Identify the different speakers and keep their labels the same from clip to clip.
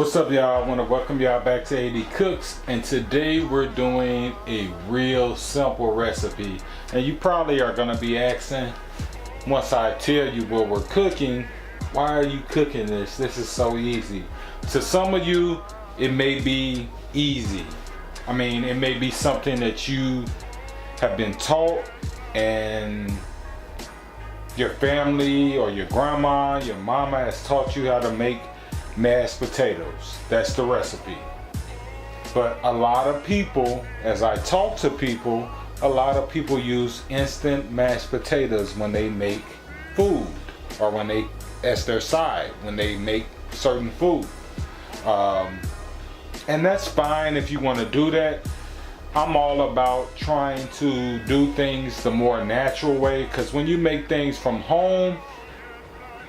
Speaker 1: What's up, y'all? I want to welcome y'all back to AD Cooks, and today we're doing a real simple recipe. And you probably are going to be asking, once I tell you what we're cooking, why are you cooking this? This is so easy. To some of you, it may be easy. I mean, it may be something that you have been taught and your family or your grandma, your mama has taught you how to make mashed potatoes. That's the recipe. But a lot of people, as I talk to people, a lot of people use instant mashed potatoes when they make food, or when they, as their side, when they make certain food. And that's fine if you want to do that. I'm all about trying to do things the more natural way, because when you make things from home,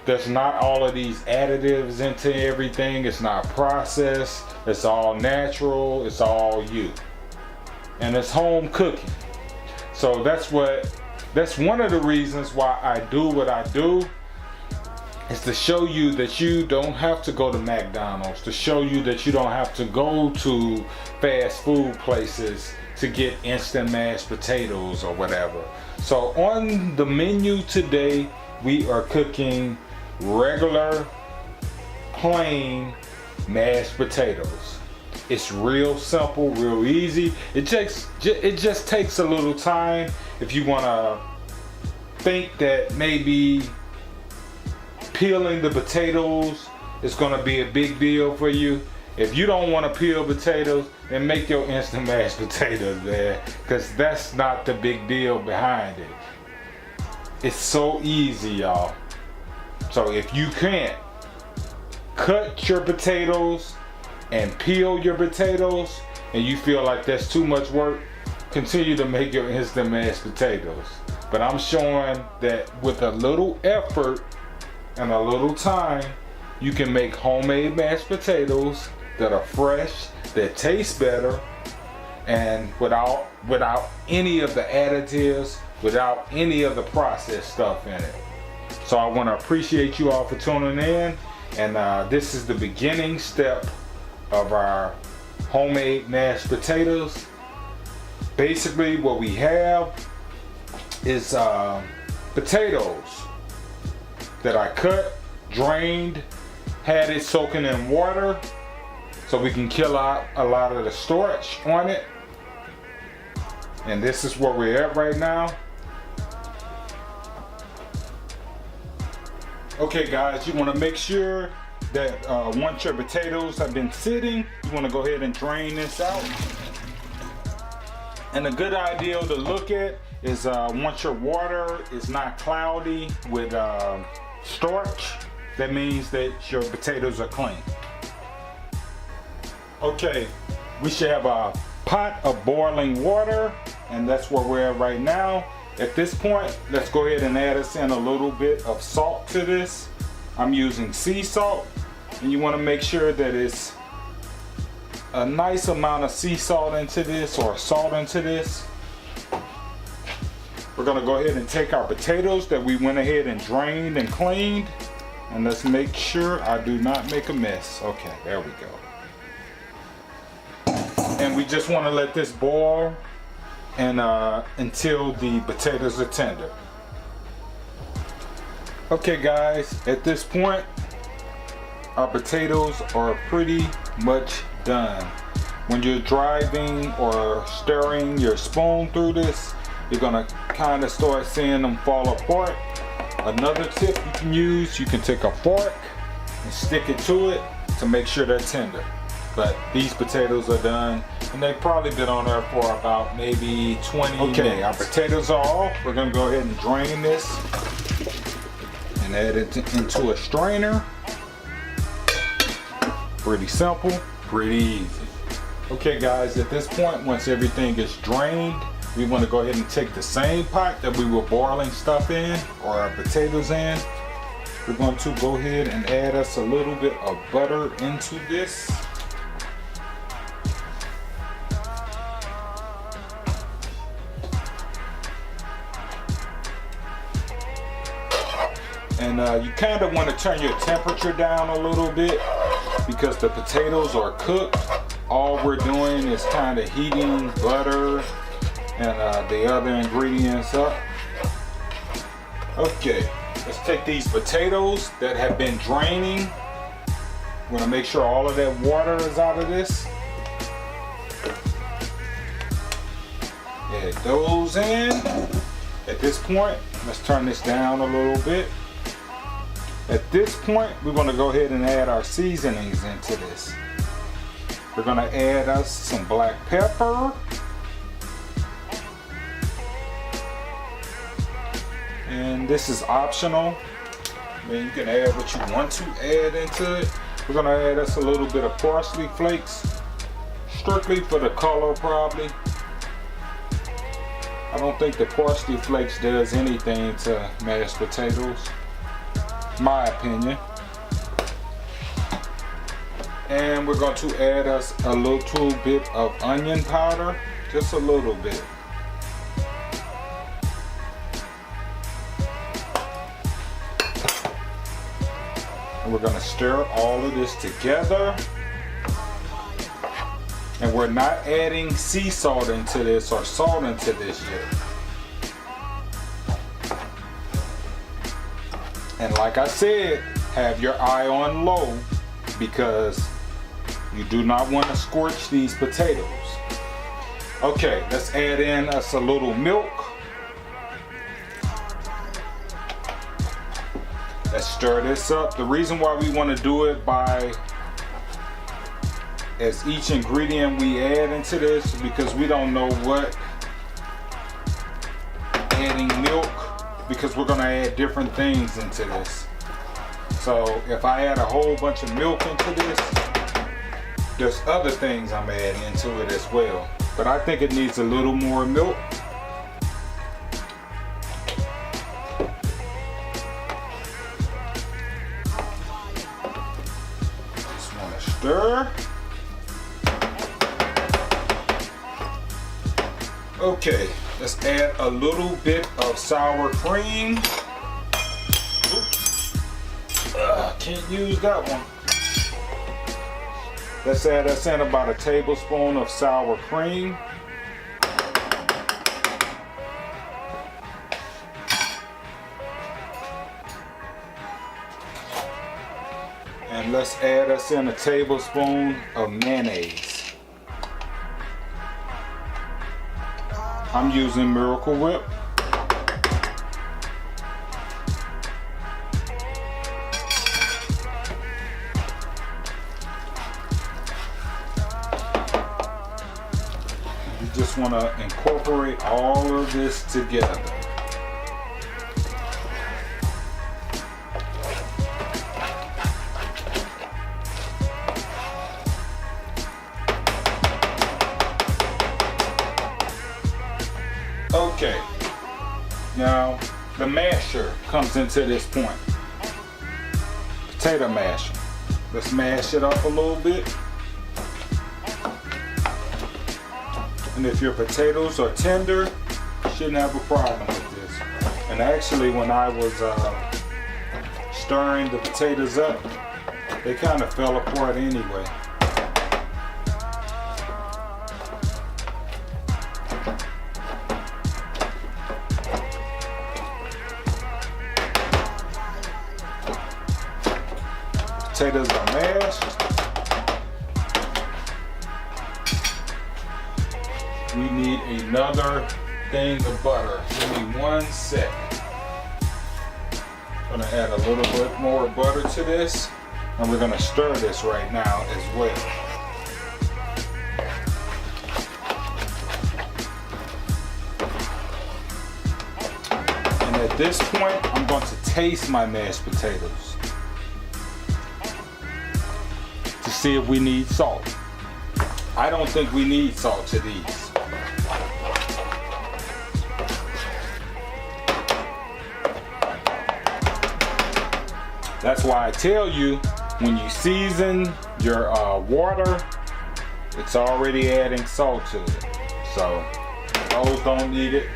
Speaker 1: there's not all of these additives into everything. It's not processed. It's all natural. It's all you. And it's home cooking. So that's one of the reasons why I do what I do, is to show you that you don't have to go to McDonald's, to show you that you don't have to go to fast food places to get instant mashed potatoes or whatever. So on the menu today, we are cooking regular plain mashed potatoes. It's real simple, real easy. It just takes a little time. If you want to think that maybe peeling the potatoes is going to be a big deal for you, if you don't want to peel potatoes, then make your instant mashed potatoes, man, because that's not the big deal behind it. It's so easy, y'all. So if you can't cut your potatoes and peel your potatoes, and you feel like that's too much work, continue to make your instant mashed potatoes. But I'm showing that with a little effort and a little time, you can make homemade mashed potatoes that are fresh, that taste better, and without any of the additives, without any of the processed stuff in it. So I want to appreciate you all for tuning in, and this is the beginning step of our homemade mashed potatoes. Basically what we have is potatoes that I cut, drained, had it soaking in water so we can kill out a lot of the starch on it. And this is where we're at right now. Okay guys, you want to make sure that once your potatoes have been sitting, you want to go ahead and drain this out. And a good idea to look at is once your water is not cloudy with starch, that means that your potatoes are clean. Okay, we should have a pot of boiling water, and that's where we're at right now. At this point, let's go ahead and add us in a little bit of salt to this. I'm using sea salt, and you want to make sure that it's a nice amount of sea salt into this, or salt into this. We're going to go ahead and take our potatoes that we went ahead and drained and cleaned, and let's make sure I do not make a mess. Okay, there we go. And we just want to let this boil and until the potatoes are tender. Okay guys, at this point our potatoes are pretty much done. When you're driving or stirring your spoon through this, you're gonna kind of start seeing them fall apart. Another tip you can use, you can take a fork and stick it to it to make sure they're tender. But these potatoes are done, and they've probably been on there for about maybe 20 minutes. Okay, our potatoes are off. We're gonna go ahead and drain this and add it into a strainer. Pretty simple, pretty easy. Okay guys, at this point, once everything is drained, we want to go ahead and take the same pot that we were boiling stuff in, or our potatoes in. We're going to go ahead and add us a little bit of butter into this. And you kind of want to turn your temperature down a little bit because the potatoes are cooked. All we're doing is kind of heating butter and the other ingredients up. Okay, let's take these potatoes that have been draining. We're gonna make sure all of that water is out of this. Add those in. At this point, let's turn this down a little bit. At this point, we're gonna go ahead and add our seasonings into this. We're gonna add us some black pepper. And this is optional. I mean, you can add what you want to add into it. We're gonna add us a little bit of parsley flakes, strictly for the color probably. I don't think the parsley flakes does anything to mashed potatoes, my opinion. And we're going to add us a little bit of onion powder, just a little bit. And we're going to stir all of this together. And we're not adding sea salt into this or salt into this yet. And like I said, have your eye on low because you do not want to scorch these potatoes. Okay, let's add in us a little milk. Let's stir this up. The reason why we want to do it by as each ingredient we add into this is because we don't know what adding milk, because we're going to add different things into this. So if I add a whole bunch of milk into this, there's other things I'm adding into it as well. But I think it needs a little more milk. Just want to stir. Okay, let's add a little bit of sour cream. Oops. Can't use that one. Let's add us in about a tablespoon of sour cream. And let's add us in a tablespoon of mayonnaise. I'm using Miracle Whip. You just want to incorporate all of this together. Okay, now the masher comes into this point. Potato masher. Let's mash it up a little bit. And if your potatoes are tender, you shouldn't have a problem with this. And actually, when I was stirring the potatoes up, they kind of fell apart anyway. Potatoes are mashed. We need another thing of butter. Give me 1 sec. I'm gonna add a little bit more butter to this, and we're gonna stir this right now as well. And at this point, I'm going to taste my mashed potatoes to see if we need salt. I don't think we need salt to these. That's why I tell you, when you season your water, it's already adding salt to it. So those don't need it.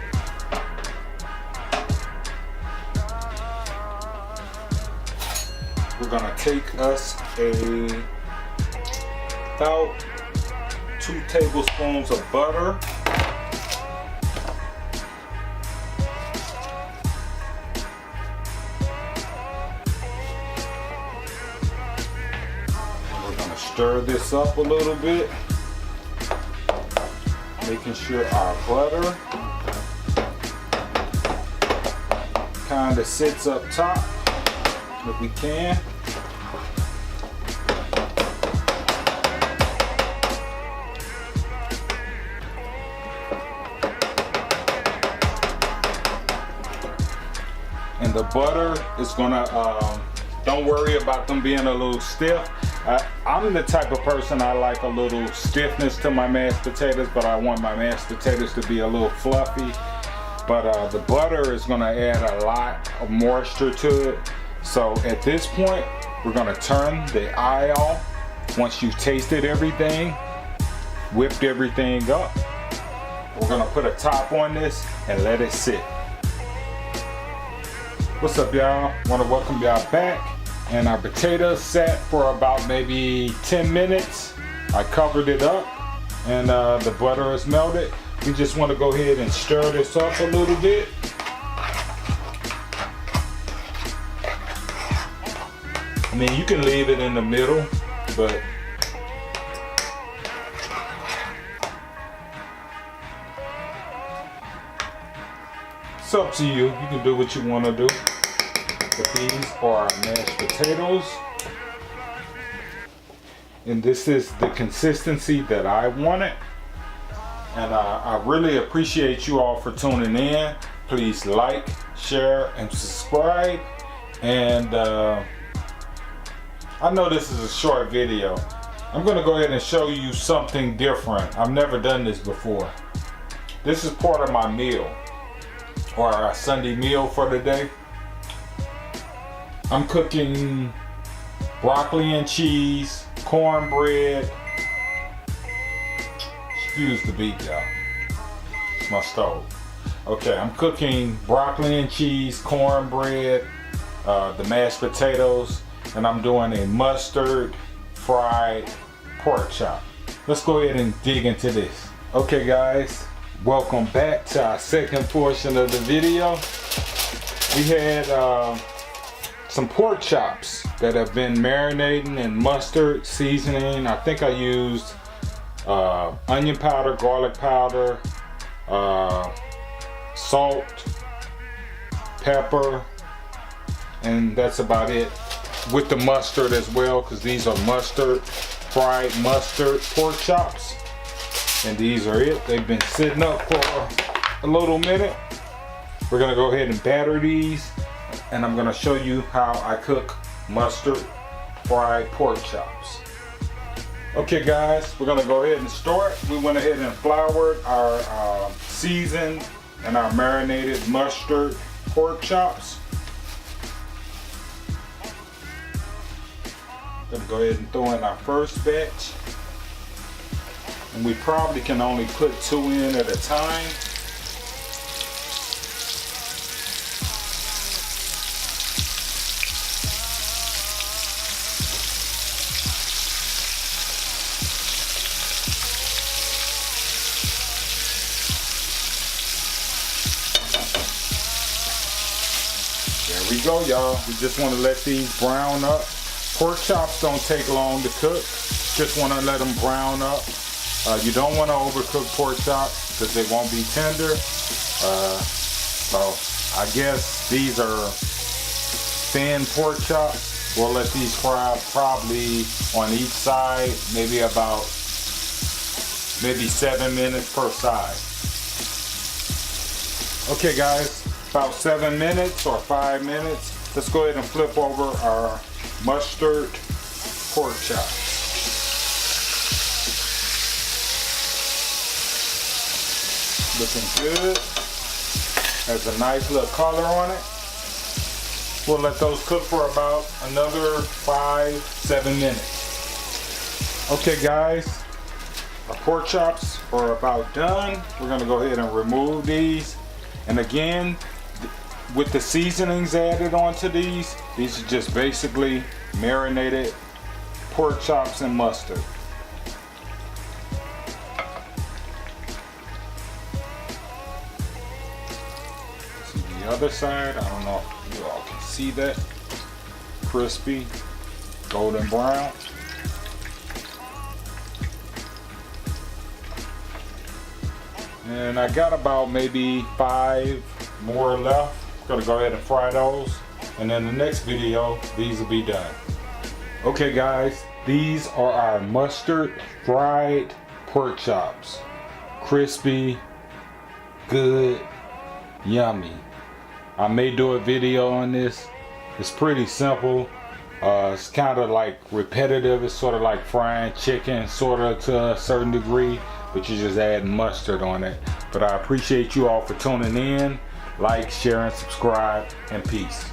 Speaker 1: We're gonna take us a about 2 tablespoons of butter. And we're going to stir this up a little bit, making sure our butter kind of sits up top if we can. And the butter is gonna, don't worry about them being a little stiff. I'm the type of person, I like a little stiffness to my mashed potatoes, but I want my mashed potatoes to be a little fluffy. But the butter is gonna add a lot of moisture to it. So at this point, we're gonna turn the eye off. Once you've tasted everything, whipped everything up, we're gonna put a top on this and let it sit. What's up, y'all? Wanna welcome y'all back. And our potatoes sat for about maybe 10 minutes. I covered it up and the butter is melted. We just want to go ahead and stir this up a little bit. I mean, you can leave it in the middle, but it's up to you. You can do what you want to do. But these are our mashed potatoes. And this is the consistency that I wanted. And I really appreciate you all for tuning in. Please like, share, and subscribe. And I know this is a short video. I'm gonna go ahead and show you something different. I've never done this before. This is part of my meal, or our Sunday meal for the day. I'm cooking broccoli and cheese, cornbread. Excuse the beat, y'all. It's my stove. Okay, I'm cooking broccoli and cheese, cornbread, the mashed potatoes, and I'm doing a mustard fried pork chop. Let's go ahead and dig into this. Okay, guys, welcome back to our second portion of the video. We had some pork chops that have been marinating in mustard seasoning. I think I used onion powder, garlic powder, salt, pepper, and that's about it. With the mustard as well, because these are fried mustard pork chops. And these are it. They've been sitting up for a little minute. We're gonna go ahead and batter these, and I'm gonna show you how I cook mustard fried pork chops. Okay, guys, we're gonna go ahead and start. We went ahead and floured our seasoned and our marinated mustard pork chops. Gonna go ahead and throw in our first batch. And we probably can only put 2 in at a time. There we go, y'all. We just want to let these brown up. Pork chops don't take long to cook. Just want to let them brown up. You don't want to overcook pork chops because they won't be tender. So I guess these are thin pork chops. We'll let these fry probably on each side, maybe 7 minutes per side. Okay, guys, about 7 minutes or 5 minutes. Let's go ahead and flip over our mustard pork chops. Looking good. Has a nice little color on it. We'll let those cook for about another 5-7 minutes. Okay, guys, our pork chops are about done. We're gonna go ahead and remove these. And again, with the seasonings added onto these are just basically marinated pork chops and mustard. other side. I don't know if you all can see that. Crispy, golden brown. And I got about maybe 5 more left. Gonna go ahead and fry those. And in the next video, these will be done. Okay guys, these are our mustard fried pork chops. Crispy, good, yummy. I may do a video on this. It's pretty simple. It's kind of like repetitive. It's sort of like frying chicken, sort of to a certain degree, but you just add mustard on it. But I appreciate you all for tuning in. Like, share, and subscribe, and peace.